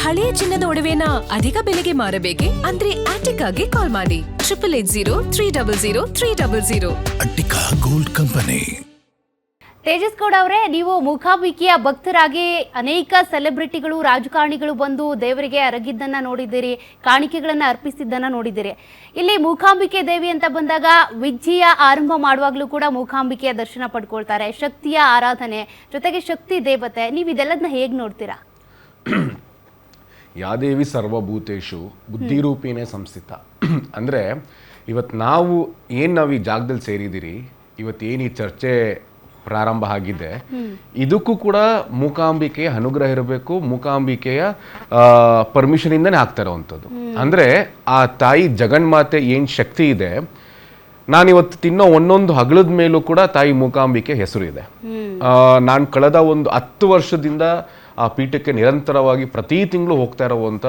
ಹಳೆಯ ಚಿನ್ನದ ಒಡವೆನ ಅಧಿಕ ಬೆಲೆಗೆ ಮಾರಬೇಕೆ? ಅಂದ್ರೆ ಆಟಿಕಾಗೆ ಕಾಲ್ ಮಾಡಿ 8880 ಅಟ್ಟಿಕಾ ಗೋಲ್ಡ್ ಕಂಪನಿ. ತೇಜಸ್ ಗೌಡ ಅವರೇ, ನೀವು ಮೂಕಾಂಬಿಕೆಯ ಭಕ್ತರಾಗಿ ಅನೇಕ ಸೆಲೆಬ್ರಿಟಿಗಳು, ರಾಜಕಾರಣಿಗಳು ಬಂದು ದೇವರಿಗೆ ಅರಗಿದ್ದನ್ನ ನೋಡಿದ್ದೀರಿ, ಕಾಣಿಕೆಗಳನ್ನು ಅರ್ಪಿಸಿದ್ದನ್ನ ನೋಡಿದ್ದೀರಿ. ಇಲ್ಲಿ ಮೂಕಾಂಬಿಕೆ ದೇವಿ ಅಂತ ಬಂದಾಗ ವಿದ್ಯೆಯ ಆರಂಭ ಮಾಡುವಾಗಲೂ ಕೂಡ ಮೂಕಾಂಬಿಕೆಯ ದರ್ಶನ ಪಡ್ಕೊಳ್ತಾರೆ, ಶಕ್ತಿಯ ಆರಾಧನೆ ಜೊತೆಗೆ ಶಕ್ತಿ ದೇವತೆ. ನೀವು ಇದೆಲ್ಲದನ್ನ ಹೇಗೆ ನೋಡ್ತೀರಾ? ಯಾದೇವಿ ಸರ್ವಭೂತೇಶು ಬುದ್ಧಿರೂಪಿನೇ ಸಂಸ್ಥಿತ. ಅಂದರೆ ಇವತ್ತು ನಾವು ಈ ಜಾಗದಲ್ಲಿ ಸೇರಿದ್ದೀರಿ, ಇವತ್ತೇನು ಈ ಚರ್ಚೆ ಪ್ರಾರಂಭ ಆಗಿದೆ, ಇದಕ್ಕೂ ಕೂಡ ಮೂಕಾಂಬಿಕೆಯ ಅನುಗ್ರಹ ಇರಬೇಕು, ಮೂಕಾಂಬಿಕೆಯ ಪರ್ಮಿಷನ್ ಇಂದನೇ ಆಗ್ತಾ ಇರೋವಂಥದ್ದು. ಅಂದರೆ ಆ ತಾಯಿ ಜಗನ್ಮಾತೆ ಏನು ಶಕ್ತಿ ಇದೆ, ನಾನಿವತ್ತು ತಿನ್ನೋ ಒಂದೊಂದು ಹಗಳದ ಮೇಲೂ ಕೂಡ ತಾಯಿ ಮೂಕಾಂಬಿಕೆ ಹೆಸರು ಇದೆ. ನಾನು ಕಳೆದ ಒಂದು 10 ವರ್ಷದಿಂದ ಆ ಪೀಠಕ್ಕೆ ನಿರಂತರವಾಗಿ ಪ್ರತಿ ತಿಂಗಳು ಹೋಗ್ತಾ ಇರೋವಂಥ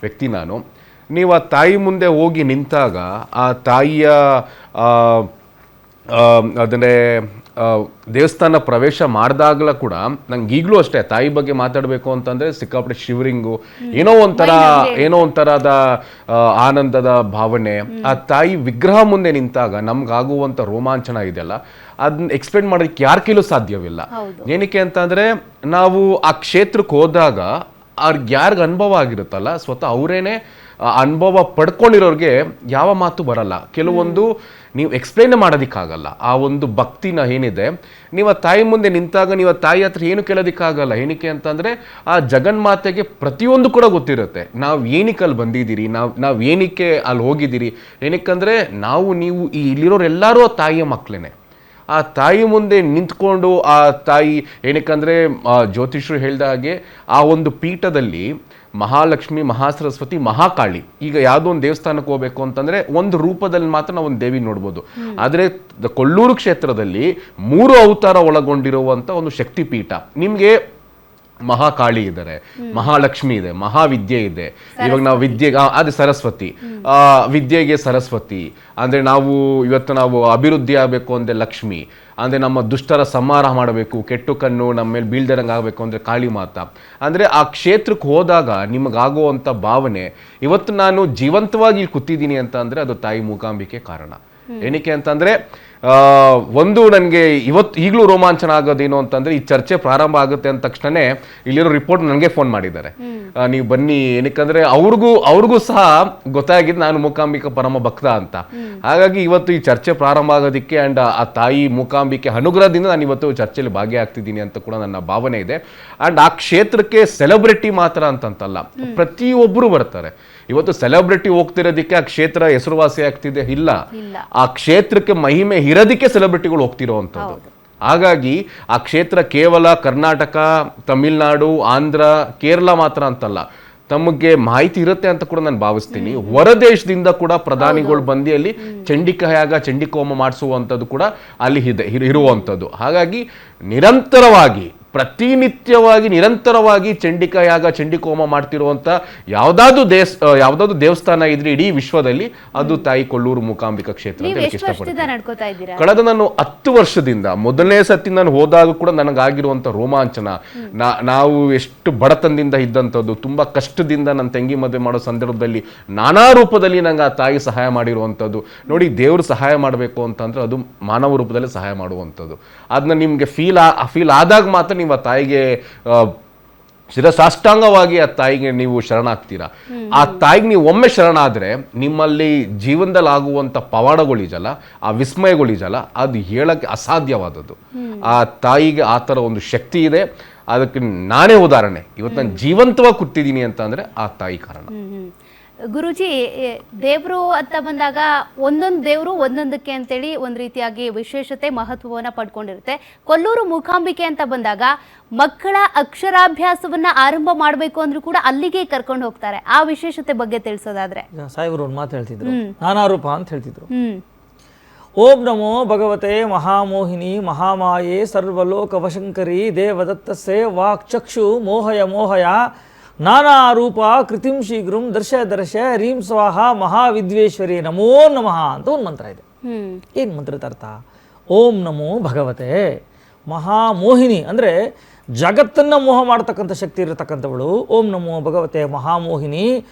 ವ್ಯಕ್ತಿ ನಾನು. ನೀವು ಆ ತಾಯಿ ಮುಂದೆ ಹೋಗಿ ನಿಂತಾಗ ಆ ತಾಯಿಯ ಅದನ್ನೇ ದೇವಸ್ಥಾನ ಪ್ರವೇಶ ಮಾಡಿದಾಗಲ ಕೂಡ ನಂಗೆ ಈಗಲೂ ಅಷ್ಟೇ ತಾಯಿ ಬಗ್ಗೆ ಮಾತಾಡಬೇಕು ಅಂತಂದರೆ ಸಿಕ್ಕಾಪಟ್ಟೆ ಶಿವರಿಂಗು, ಏನೋ ಒಂಥರದ ಆನಂದದ ಭಾವನೆ. ಆ ತಾಯಿ ವಿಗ್ರಹ ಮುಂದೆ ನಿಂತಾಗ ನಮ್ಗಾಗುವಂಥ ರೋಮಾಂಚನ ಇದೆಯಲ್ಲ, ಅದನ್ನ ಎಕ್ಸ್ಪ್ಲೇನ್ ಮಾಡೋದಕ್ಕೆ ಯಾರ ಕೈಲೂ ಸಾಧ್ಯವಿಲ್ಲ. ಏನಕ್ಕೆ ಅಂತಂದರೆ ನಾವು ಆ ಕ್ಷೇತ್ರಕ್ಕೆ ಹೋದಾಗ ಅವ್ರಿಗೆ ಯಾರಿಗೆ ಅನುಭವ ಆಗಿರುತ್ತಲ್ಲ, ಸ್ವತಃ ಅವರೇನೆ ಅನುಭವ ಪಡ್ಕೊಂಡಿರೋರಿಗೆ ಯಾವ ಮಾತು ಬರಲ್ಲ. ಕೆಲವೊಂದು ನೀವು ಎಕ್ಸ್ಪ್ಲೇನ್ ಮಾಡೋದಕ್ಕಾಗಲ್ಲ. ಆ ಒಂದು ಭಕ್ತಿನ ಏನಿದೆ, ನೀವು ಆ ತಾಯಿ ಮುಂದೆ ನಿಂತಾಗ ನೀವು ಆ ತಾಯಿ ಹತ್ರ ಏನು ಕೇಳೋದಕ್ಕಾಗಲ್ಲ. ಏನಕ್ಕೆ ಅಂತಂದರೆ ಆ ಜಗನ್ಮಾತೆಗೆ ಪ್ರತಿಯೊಂದು ಕೂಡ ಗೊತ್ತಿರುತ್ತೆ. ನಾವು ಏನಕ್ಕೆ ಅಲ್ಲಿ ಬಂದಿದ್ದೀರಿ, ನಾವು ಏನಕ್ಕೆ ಅಲ್ಲಿ ಹೋಗಿದ್ದೀರಿ. ಏನಕ್ಕಂದರೆ ನೀವು ಇಲ್ಲಿರೋರೆಲ್ಲರೂ ಆ ತಾಯಿಯ ಮಕ್ಕಳೇ. ಆ ತಾಯಿ ಮುಂದೆ ನಿಂತ್ಕೊಂಡು ಆ ತಾಯಿ ಏನಕ್ಕಂದರೆ ಜ್ಯೋತಿಷರು ಹೇಳಿದ ಹಾಗೆ ಆ ಒಂದು ಪೀಠದಲ್ಲಿ ಮಹಾಲಕ್ಷ್ಮಿ, ಮಹಾಸರಸ್ವತಿ, ಮಹಾಕಾಳಿ, ಈಗ ಯಾವುದೋ ಒಂದು ದೇವಸ್ಥಾನಕ್ಕೆ ಹೋಗ್ಬೇಕು ಅಂತಂದರೆ ಒಂದು ರೂಪದಲ್ಲಿ ಮಾತ್ರ ನಾವು ಒಂದು ದೇವಿ ನೋಡ್ಬೋದು. ಆದರೆ ಕೊಲ್ಲೂರು ಕ್ಷೇತ್ರದಲ್ಲಿ 3 ಅವತಾರ ಒಳಗೊಂಡಿರುವಂಥ ಒಂದು ಶಕ್ತಿ ಪೀಠ. ನಿಮಗೆ ಮಹಾಕಾಳಿ ಇದ್ದಾರೆ, ಮಹಾಲಕ್ಷ್ಮಿ ಇದೆ, ಮಹಾವಿದ್ಯೆ ಇದೆ. ಇವಾಗ ನಾವು ವಿದ್ಯೆಗೆ ಅದು ಸರಸ್ವತಿ, ವಿದ್ಯೆಗೆ ಸರಸ್ವತಿ ಅಂದರೆ ನಾವು ಅಭಿವೃದ್ಧಿ ಆಗಬೇಕು ಅಂದರೆ ಲಕ್ಷ್ಮಿ, ಅಂದರೆ ನಮ್ಮ ದುಷ್ಟರ ಸಂಹಾರ ಮಾಡಬೇಕು, ಕೆಟ್ಟು ಕಣ್ಣು ನಮ್ಮ ಮೇಲೆ ಬೀಳ್ದಂಗೆ ಆಗಬೇಕು ಅಂದರೆ ಕಾಳಿ ಮಾತಾ. ಅಂದರೆ ಆ ಕ್ಷೇತ್ರಕ್ಕೆ ಹೋದಾಗ ನಿಮಗಾಗುವಂಥ ಭಾವನೆ, ಇವತ್ತು ನಾನು ಜೀವಂತವಾಗಿ ಕೂತಿದ್ದೀನಿ ಅಂತ ಅಂದರೆ ಅದು ತಾಯಿ ಮೂಕಾಂಬಿಕೆ ಕಾರಣ. ಏನಕ್ಕೆ ಅಂತಂದರೆ ಒಂದು ನನಗೆ ಈಗಲೂ ರೋಮಾಂಚನ ಆಗೋದೇನು ಅಂತಂದರೆ, ಈ ಚರ್ಚೆ ಪ್ರಾರಂಭ ಆಗುತ್ತೆ ಅಂದ ತಕ್ಷಣವೇ ಇಲ್ಲಿರೋ ರಿಪೋರ್ಟ್ ನನಗೆ ಫೋನ್ ಮಾಡಿದ್ದಾರೆ, ನೀವು ಬನ್ನಿ. ಏನಕ್ಕಂದರೆ ಅವ್ರಿಗೂ ಸಹ ಗೊತ್ತಾಗಿದ್ದು ನಾನು ಮೂಕಾಂಬಿಕಾ ಪರಮ ಭಕ್ತ ಅಂತ. ಹಾಗಾಗಿ ಇವತ್ತು ಈ ಚರ್ಚೆ ಪ್ರಾರಂಭ ಆಗೋದಕ್ಕೆ ಆ್ಯಂಡ್ ಆ ತಾಯಿ ಮೂಕಾಂಬಿಕೆ ಅನುಗ್ರಹದಿಂದ ನಾನು ಇವತ್ತು ಚರ್ಚೆಯಲ್ಲಿ ಭಾಗಿಯಾಗ್ತಿದ್ದೀನಿ ಅಂತ ಕೂಡ ನನ್ನ ಭಾವನೆ ಇದೆ. ಆ್ಯಂಡ್ ಆ ಕ್ಷೇತ್ರಕ್ಕೆ ಸೆಲೆಬ್ರಿಟಿ ಮಾತ್ರ ಅಂತಂತಲ್ಲ, ಪ್ರತಿಯೊಬ್ಬರು ಬರ್ತಾರೆ. ಇವತ್ತು ಸೆಲೆಬ್ರಿಟಿ ಹೋಗ್ತಿರೋದಕ್ಕೆ ಆ ಕ್ಷೇತ್ರ ಹೆಸರುವಾಸಿ ಆಗ್ತಿದೆ ಇಲ್ಲ, ಆ ಕ್ಷೇತ್ರಕ್ಕೆ ಮಹಿಮೆ ಇರೋದಕ್ಕೆ ಸೆಲೆಬ್ರಿಟಿಗಳು ಹೋಗ್ತಿರೋವಂಥದ್ದು. ಹಾಗಾಗಿ ಆ ಕ್ಷೇತ್ರ ಕೇವಲ ಕರ್ನಾಟಕ, ತಮಿಳ್ನಾಡು, ಆಂಧ್ರ, ಕೇರಳ ಮಾತ್ರ ಅಂತಲ್ಲ, ತಮಗೆ ಮಾಹಿತಿ ಇರುತ್ತೆ ಅಂತ ಕೂಡ ನಾನು ಭಾವಿಸ್ತೀನಿ. ಹೊರದೇಶದಿಂದ ಕೂಡ ಪ್ರಧಾನಿಗಳು ಬಂದು ಅಲ್ಲಿ ಚಂಡಿಕಾಯಾಗ, ಚಂಡಿಕೋಮ ಮಾಡಿಸುವಂಥದ್ದು ಕೂಡ ಅಲ್ಲಿ ಇರುವಂಥದ್ದು. ಹಾಗಾಗಿ ನಿರಂತರವಾಗಿ ಚಂಡಿಕಾಯಾಗ, ಚಂಡಿಕೋಮ ಮಾಡ್ತಿರುವಂಥ ಯಾವುದಾದ್ರು ದೇವಸ್ಥಾನ ಇದ್ರೆ ಇಡೀ ವಿಶ್ವದಲ್ಲಿ ಅದು ತಾಯಿ ಕೊಲ್ಲೂರು ಮೂಕಾಂಬಿಕಾ ಕ್ಷೇತ್ರ ಅಂತ ಇಷ್ಟಪಡ್ತೀನಿ. ಕಳೆದ ನಾನು 10 ವರ್ಷದಿಂದ ಮೊದಲನೇ ಸತಿ ನಾನು ಹೋದಾಗ ಕೂಡ ನನಗಾಗಿರುವಂಥ ರೋಮಾಂಚನ, ನಾವು ಎಷ್ಟು ಬಡತನದಿಂದ ಇದ್ದಂಥದ್ದು, ತುಂಬಾ ಕಷ್ಟದಿಂದ ನನ್ನ ತಂಗಿ ಮದುವೆ ಮಾಡೋ ಸಂದರ್ಭದಲ್ಲಿ ನಾನಾ ರೂಪದಲ್ಲಿ ನಂಗೆ ಆ ತಾಯಿ ಸಹಾಯ ಮಾಡಿರುವಂಥದ್ದು ನೋಡಿ. ದೇವರು ಸಹಾಯ ಮಾಡಬೇಕು ಅಂತಂದ್ರೆ ಅದು ಮಾನವ ರೂಪದಲ್ಲಿ ಸಹಾಯ ಮಾಡುವಂಥದ್ದು. ಅದನ್ನ ನಿಮ್ಗೆ ಫೀಲ್ ಆದಾಗ ಮಾತ್ರ ನೀವು ಆ ತಾಯಿಗೆ ಶಿರಸಾಷ್ಟಾಂಗವಾಗಿ ಆ ತಾಯಿಗೆ ನೀವು ಶರಣಾಗ್ತೀರಾ. ಆ ತಾಯಿಗೆ ನೀವು ಒಮ್ಮೆ ಶರಣಾದ್ರೆ ನಿಮ್ಮಲ್ಲಿ ಜೀವನದಲ್ಲಿ ಆಗುವಂಥ ಪವಾಡಗಳಿಜಲ್ಲ, ಆ ವಿಸ್ಮಯಗಳಿಜಲ್ಲ, ಅದು ಹೇಳಕ್ಕೆ ಅಸಾಧ್ಯವಾದದ್ದು. ಆ ತಾಯಿಗೆ ಆ ಥರ ಒಂದು ಶಕ್ತಿ ಇದೆ. ಅದಕ್ಕೆ ನಾನೇ ಉದಾಹರಣೆ. ಇವತ್ತು ನಾನು ಜೀವಂತವಾಗಿ ಕೂತಿದ್ದೀನಿ ಅಂತ ಅಂದ್ರೆ ಆ ತಾಯಿ ಕಾರಣ. ಗುರುಜಿ, ದೇವರು ಅಂತ ಬಂದಾಗ ಒಂದೊಂದು ದೇವರು ಒಂದೊಂದಕ್ಕೆ ಅಂತೇಳಿ ಒಂದು ರೀತಿಯಾಗಿ ವಿಶೇಷತೆ, ಮಹತ್ವವನ್ನು ಪಡ್ಕೊಂಡಿರುತ್ತೆ. ಕೊಲ್ಲೂರು ಮೂಕಾಂಬಿಕೆ ಅಂತ ಬಂದಾಗ ಮಕ್ಕಳ ಅಕ್ಷರಾಭ್ಯಾಸವನ್ನ ಆರಂಭ ಮಾಡಬೇಕು ಅಂದ್ರೂ ಕೂಡ ಅಲ್ಲಿಗೆ ಕರ್ಕೊಂಡು ಹೋಗ್ತಾರೆ. ಆ ವಿಶೇಷತೆ ಬಗ್ಗೆ ತಿಳಿಸೋದಾದ್ರೆ ಸಾಯಿಬರು ಒಂದು ಮಾತು ಹೇಳ್ತಿದ್ರು, ನಾನಾರೂಪ ಅಂತ ಹೇಳ್ತಿದ್ರು. ಓಂ ನಮೋ ಭಗವತೆ ಮಹಾಮೋಹಿನಿ ಮಹಾಮಾಯೆ ಸರ್ವಲೋಕವಶಂಕರಿ ದೇವದತ್ತಸ್ಸೆ ವಾಕ್ಚಕ್ಷು ಮೋಹಯ ನಾನಾ ರೂಪ ಕೃತಿಂ ಶೀಘ್ರಂ ದರ್ಶ ರೀಂ ಸ್ವಾಹ ಮಹಾವಿದ್ವೇಶ್ವರಿ ನಮೋ ನಮಃ ಅಂತ ಒಂದು ಮಂತ್ರ ಇದೆ. ಏನು ಮಂತ್ರದ ಅರ್ಥ? ಓಂ ನಮೋ ಭಗವತೆ ಮಹಾಮೋಹಿನಿ ಅಂದರೆ ಜಗತ್ತನ್ನು ಮೋಹ ಮಾಡ್ತಕ್ಕಂಥ ಶಕ್ತಿ ಇರತಕ್ಕಂಥವಳು. ಓಂ ನಮೋ ಭಗವತೆ ಮಹಾಮೋಹಿನಿ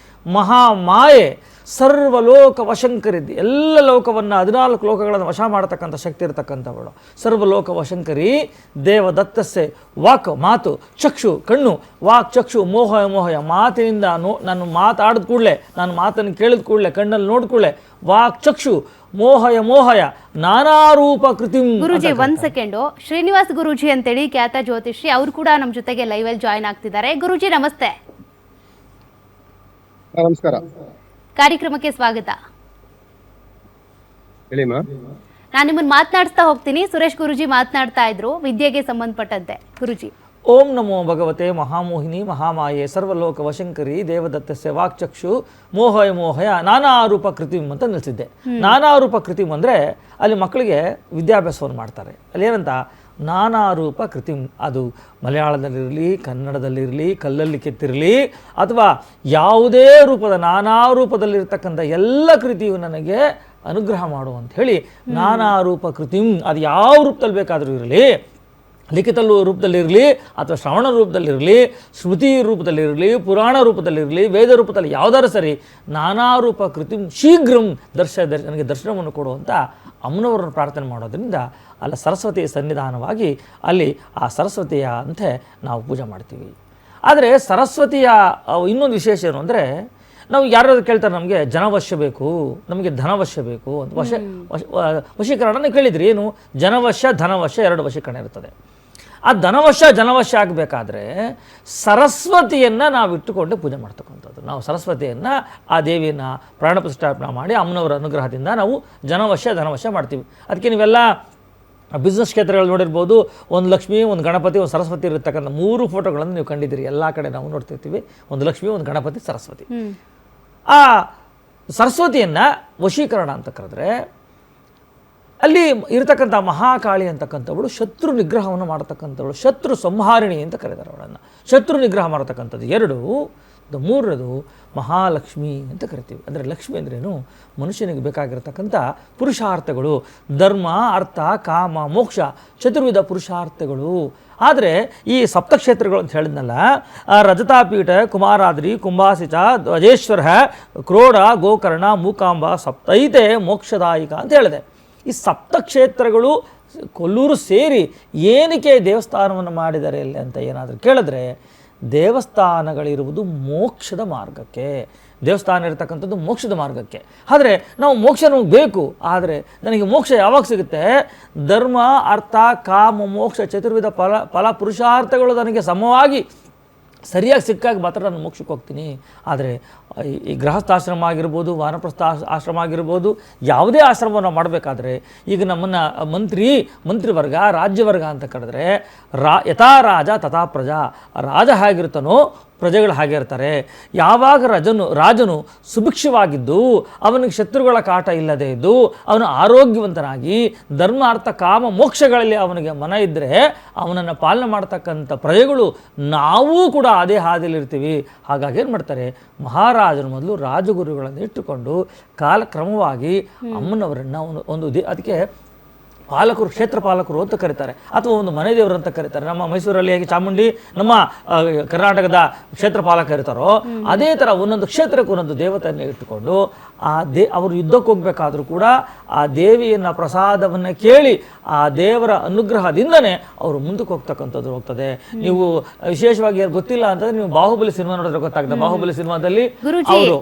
ಮಹಾಮಾಯೆ ಸರ್ವಲೋಕ ವಶಂಕರಿದ್ದಿ, ಎಲ್ಲ ಲೋಕವನ್ನು 14 ಲೋಕಗಳನ್ನು ವಶ ಮಾಡತಕ್ಕಂಥ ಶಕ್ತಿ ಇರತಕ್ಕಂಥವಳು. ಸರ್ವಲೋಕ ವಶಂಕರಿ ದೇವದತ್ತಸ್ಸೆ ವಾಕ್ ಮಾತು, ಚಕ್ಷು ಕಣ್ಣು, ವಾಕ್ ಚಕ್ಷು ಮೋಹಯ ಮಾತಿನಿಂದ ನಾನು ಮಾತಾಡಿದ ಕೂಡಲೇ, ನಾನು ಮಾತನ್ನು ಕೇಳಿದ ಕೂಡಲೇ, ಕಣ್ಣಲ್ಲಿ ನೋಡಿದ ಕೂಡಲೇ ವಾಕ್ ಚಕ್ಷು ಮೋಹಯ ನಾನಾ ರೂಪ ಕೃತಿಂ. ಗುರುಜಿ ಒಂದ್ ಸೆಕೆಂಡು, ಶ್ರೀನಿವಾಸ್ ಗುರೂಜಿ ಅಂತೇಳಿ ಖ್ಯಾತ ಜ್ಯೋತಿಷಿ, ಅವರು ಕೂಡ ನಮ್ಮ ಜೊತೆಗೆ ಲೈವ್ ಅಲ್ಲಿ ಜಾಯ್ನ್ ಆಗ್ತಿದ್ದಾರೆ. ಗುರೂಜಿ ನಮಸ್ತೆ. ನಮಸ್ಕಾರ, ಕಾರ್ಯಕ್ರಮಕ್ಕೆ ಸ್ವಾಗತ. ಹೇಳಿ ಮಾ. ನಾನು ನಿಮ್ಮನ್ನ ಮಾತನಾಡಿಸ್ತಾ ಹೋಗ್ತೀನಿ. ಸುರೇಶ್ ಗುರೂಜಿ ಮಾತನಾಡ್ತಾ ಇದ್ರು ವಿದ್ಯೆಗೆ ಸಂಬಂಧಪಟ್ಟಂತೆ. ಗುರೂಜಿ ಓಂ ನಮೋ ಭಗವತೆ ಮಹಾಮೋಹಿನಿ ಮಹಾಮಾಯೆ ಸರ್ವಲೋಕ ವಶಂಕರಿ ದೇವದತ್ತಸ್ಯ ವಾಕ್ಚಕ್ಷು ಮೋಹಯ ನಾನಾ ರೂಪ ಕೃತಿಂ ಅಂತ ನಿಲ್ಲಿಸಿದ್ದೆ. ನಾನಾ ರೂಪ ಕೃತಿಂ ಅಂದರೆ ಅಲ್ಲಿ ಮಕ್ಕಳಿಗೆ ವಿದ್ಯಾಭ್ಯಾಸವನ್ನು ಮಾಡ್ತಾರೆ. ಅಲ್ಲಿ ಏನಂತ ನಾನಾ ರೂಪ ಕೃತಿಂ, ಅದು ಮಲಯಾಳದಲ್ಲಿರಲಿ, ಕನ್ನಡದಲ್ಲಿರಲಿ, ಕಲ್ಲಲ್ಲಿ ಕೆತ್ತಿರಲಿ, ಅಥವಾ ಯಾವುದೇ ರೂಪದ ನಾನಾ ರೂಪದಲ್ಲಿರ್ತಕ್ಕಂಥ ಎಲ್ಲ ಕೃತಿಯು ನನಗೆ ಅನುಗ್ರಹ ಮಾಡು ಅಂತ ಹೇಳಿ ನಾನಾ ರೂಪ ಕೃತಿಂ, ಅದು ಯಾವ ರೂಪದಲ್ಲಿ ಬೇಕಾದರೂ ಇರಲಿ, ಲಿಖಿತ ರೂಪದಲ್ಲಿರಲಿ ಅಥವಾ ಶ್ರವಣ ರೂಪದಲ್ಲಿರಲಿ, ಸ್ಮೃತಿ ರೂಪದಲ್ಲಿರಲಿ, ಪುರಾಣ ರೂಪದಲ್ಲಿರಲಿ, ವೇದ ರೂಪದಲ್ಲಿ ಯಾವುದಾದ್ರು ಸರಿ, ನಾನಾ ರೂಪ ಕೃತಿಂ ಶೀಘ್ರಂ ನನಗೆ ದರ್ಶನವನ್ನು ಕೊಡುವಂಥ ಅಮ್ಮನವರನ್ನು ಪ್ರಾರ್ಥನೆ ಮಾಡೋದ್ರಿಂದ ಅಲ್ಲ ಸರಸ್ವತಿಯ ಸನ್ನಿಧಾನವಾಗಿ ಅಲ್ಲಿ ಆ ಸರಸ್ವತಿಯ ಅಂತೆ ನಾವು ಪೂಜೆ ಮಾಡ್ತೀವಿ. ಆದರೆ ಸರಸ್ವತಿಯ ಇನ್ನೊಂದು ವಿಶೇಷ ಏನು ಅಂದರೆ, ನಾವು ಯಾರಾದ್ರೂ ಕೇಳ್ತಾರೆ ನಮಗೆ ಜನವಶ್ಯ ಬೇಕು, ನಮಗೆ ಧನವಶ್ಯ ಬೇಕು ಅಂತ. ವಶೀಕರಣ ಕೇಳಿದ್ರಿ, ಏನು ಜನವಶ್ಯ ಧನವಶ್ಯ 2 ವಶೀಕರಣ ಇರ್ತದೆ. ಆ ಜನವಶ್ಯ ಆಗಬೇಕಾದ್ರೆ ಸರಸ್ವತಿಯನ್ನು ನಾವು ಇಟ್ಟುಕೊಂಡೆ ಪೂಜೆ ಮಾಡ್ತಕ್ಕಂಥದ್ದು. ನಾವು ಸರಸ್ವತಿಯನ್ನು, ಆ ದೇವಿಯನ್ನು ಪ್ರಾಣ ಪ್ರತಿಷ್ಠಾಪನೆ ಮಾಡಿ ಅಮ್ಮನವರ ಅನುಗ್ರಹದಿಂದ ನಾವು ಧನವಶ್ಯ ಮಾಡ್ತೀವಿ. ಅದಕ್ಕೆ ನೀವೆಲ್ಲ ಬಿಸ್ನೆಸ್ ಕ್ಷೇತ್ರಗಳು ನೋಡಿರ್ಬೋದು, ಒಂದು ಲಕ್ಷ್ಮಿ, ಒಂದು ಗಣಪತಿ, ಒಂದು ಸರಸ್ವತಿ ಇರತಕ್ಕಂಥ 3 ಫೋಟೋಗಳನ್ನು ನೀವು ಕಂಡಿದ್ದೀರಿ. ಎಲ್ಲ ಕಡೆ ನಾವು ನೋಡ್ತಿರ್ತೀವಿ, ಒಂದು ಲಕ್ಷ್ಮಿ, ಒಂದು ಗಣಪತಿ, ಸರಸ್ವತಿ. ಆ ಸರಸ್ವತಿಯನ್ನು ವಶೀಕರಣ ಅಂತ ಕರೆದ್ರೆ ಅಲ್ಲಿ ಇರತಕ್ಕಂಥ ಮಹಾಕಾಳಿ ಅಂತಕ್ಕಂಥವಳು ಶತ್ರು ನಿಗ್ರಹವನ್ನು ಮಾಡತಕ್ಕಂಥವಳು, ಶತ್ರು ಸಂಹಾರಿಣಿ ಅಂತ ಕರೀತಾರೆ ಅವಳನ್ನು. ಶತ್ರು ನಿಗ್ರಹ ಮಾಡತಕ್ಕಂಥದ್ದು 2. ಮೂರನೇದು ಮಹಾಲಕ್ಷ್ಮಿ ಅಂತ ಕರಿತೀವಿ. ಅಂದರೆ ಲಕ್ಷ್ಮಿ ಅಂದ್ರೇನು, ಮನುಷ್ಯನಿಗೆ ಬೇಕಾಗಿರತಕ್ಕಂಥ ಪುರುಷಾರ್ಥಗಳು, ಧರ್ಮ ಅರ್ಥ ಕಾಮ ಮೋಕ್ಷ, ಚತುರ್ವಿಧ ಪುರುಷಾರ್ಥಗಳು. ಆದರೆ ಈ ಸಪ್ತಕ್ಷೇತ್ರಗಳು ಅಂತ ಹೇಳಿದ್ನಲ್ಲ, ರಜತಾಪೀಠ, ಕುಮಾರಾದ್ರಿ, ಕುಂಭಾಸಿಚ, ಧ್ವಜೇಶ್ವರ, ಕ್ರೋಡ, ಗೋಕರ್ಣ, ಮೂಕಾಂಬ, ಸಪ್ತೈತೆ ಮೋಕ್ಷದಾಯಿಕ ಅಂತ ಹೇಳಿದೆ. ಈ ಸಪ್ತಕ್ಷೇತ್ರಗಳು ಕೊಲ್ಲೂರು ಸೇರಿ ಏನಕ್ಕೆ ದೇವಸ್ಥಾನವನ್ನು ಮಾಡಿದ್ದಾರೆ ಇಲ್ಲಿ ಅಂತ ಏನಾದರೂ ಕೇಳಿದ್ರೆ, ದೇವಸ್ಥಾನಗಳಿರುವುದು ಮೋಕ್ಷದ ಮಾರ್ಗಕ್ಕೆ, ದೇವಸ್ಥಾನ ಇರತಕ್ಕಂಥದ್ದು ಮೋಕ್ಷದ ಮಾರ್ಗಕ್ಕೆ. ಆದರೆ ನಾವು ಮೋಕ್ಷ ನಮಗೆ ಬೇಕು, ಆದರೆ ನನಗೆ ಮೋಕ್ಷ ಯಾವಾಗ ಸಿಗುತ್ತೆ? ಧರ್ಮ ಅರ್ಥ ಕಾಮ ಮೋಕ್ಷ ಚತುರ್ವಿಧ ಫಲ ಪುರುಷಾರ್ಥಗಳು ನನಗೆ ಸಮವಾಗಿ ಸರಿಯಾಗಿ ಸಿಕ್ಕಾಗ ಮಾತ್ರ ನಾನು ಮೋಕ್ಷಕ್ಕೆ ಹೋಗ್ತೀನಿ. ಆದರೆ ಈ ಗೃಹಸ್ಥಾಶ್ರಮ ಆಗಿರ್ಬೋದು, ವಾನಪ್ರಸ್ಥ ಆಶ್ರಮ ಆಗಿರ್ಬೋದು, ಯಾವುದೇ ಆಶ್ರಮವನ್ನು ಮಾಡಬೇಕಾದ್ರೆ ಈಗ ನಮ್ಮನ್ನು ಮಂತ್ರಿವರ್ಗ ರಾಜ್ಯವರ್ಗ ಅಂತ ಕರೆದ್ರೆ ಯಥಾ ರಾಜ ತಥಾ ಪ್ರಜಾ, ರಾಜ ಹೇಗಿರ್ತಾನೋ ಪ್ರಜೆಗಳು ಹಾಗೆ ಇರ್ತಾರೆ. ಯಾವಾಗ ರಾಜನು ಸುಭಿಕ್ಷವಾಗಿದ್ದು, ಅವನಿಗೆ ಶತ್ರುಗಳ ಕಾಟ ಇಲ್ಲದೆ ಇದ್ದು, ಅವನು ಆರೋಗ್ಯವಂತನಾಗಿ ಧರ್ಮ ಅರ್ಥ ಕಾಮ ಮೋಕ್ಷಗಳಲ್ಲಿ ಅವನಿಗೆ ಮನ ಇದ್ದರೆ ಅವನನ್ನು ಪಾಲನೆ ಮಾಡ್ತಕ್ಕಂಥ ಪ್ರಜೆಗಳು ನಾವೂ ಕೂಡ ಅದೇ ಹಾದಿಯಲ್ಲಿರ್ತೀವಿ. ಹಾಗಾಗಿ ಏನು ಮಾಡ್ತಾರೆ, ಮಹಾರಾಜನು ಮೊದಲು ರಾಜಗುರುಗಳನ್ನು ಇಟ್ಟುಕೊಂಡು ಕಾಲಕ್ರಮವಾಗಿ ಅಮ್ಮನವರನ್ನು ಅದಕ್ಕೆ ಪಾಲಕರು, ಕ್ಷೇತ್ರ ಪಾಲಕರು ಅಂತ ಕರೀತಾರೆ, ಅಥವಾ ಒಂದು ಮನೆ ದೇವರು ಅಂತ ಕರೀತಾರೆ. ನಮ್ಮ ಮೈಸೂರಲ್ಲಿ ಹೇಗೆ ಚಾಮುಂಡಿ ನಮ್ಮ ಕರ್ನಾಟಕದ ಕ್ಷೇತ್ರ ಪಾಲಕ ಇರ್ತಾರೋ, ಅದೇ ಥರ ಒಂದೊಂದು ಕ್ಷೇತ್ರಕ್ಕೆ ಒಂದೊಂದು ದೇವತೆಯನ್ನು ಇಟ್ಟುಕೊಂಡು ಅವರು ಯುದ್ಧಕ್ಕೆ ಹೋಗಬೇಕಾದ್ರೂ ಕೂಡ ಆ ದೇವಿಯನ್ನು ಪ್ರಸಾದವನ್ನು ಕೇಳಿ ಆ ದೇವರ ಅನುಗ್ರಹದಿಂದನೇ ಅವರು ಮುಂದಕ್ಕೆ ಹೋಗ್ತಕ್ಕಂಥದ್ದು ಹೋಗ್ತದೆ. ನೀವು ವಿಶೇಷವಾಗಿ ಗೊತ್ತಿಲ್ಲ ಅಂತಂದ್ರೆ ನೀವು ಬಾಹುಬಲಿ ಸಿನಿಮಾ ನೋಡಿದ್ರೆ ಗೊತ್ತಾಗ್ತದೆ. ಬಾಹುಬಲಿ ಸಿನಿಮಾದಲ್ಲಿ ಅವರು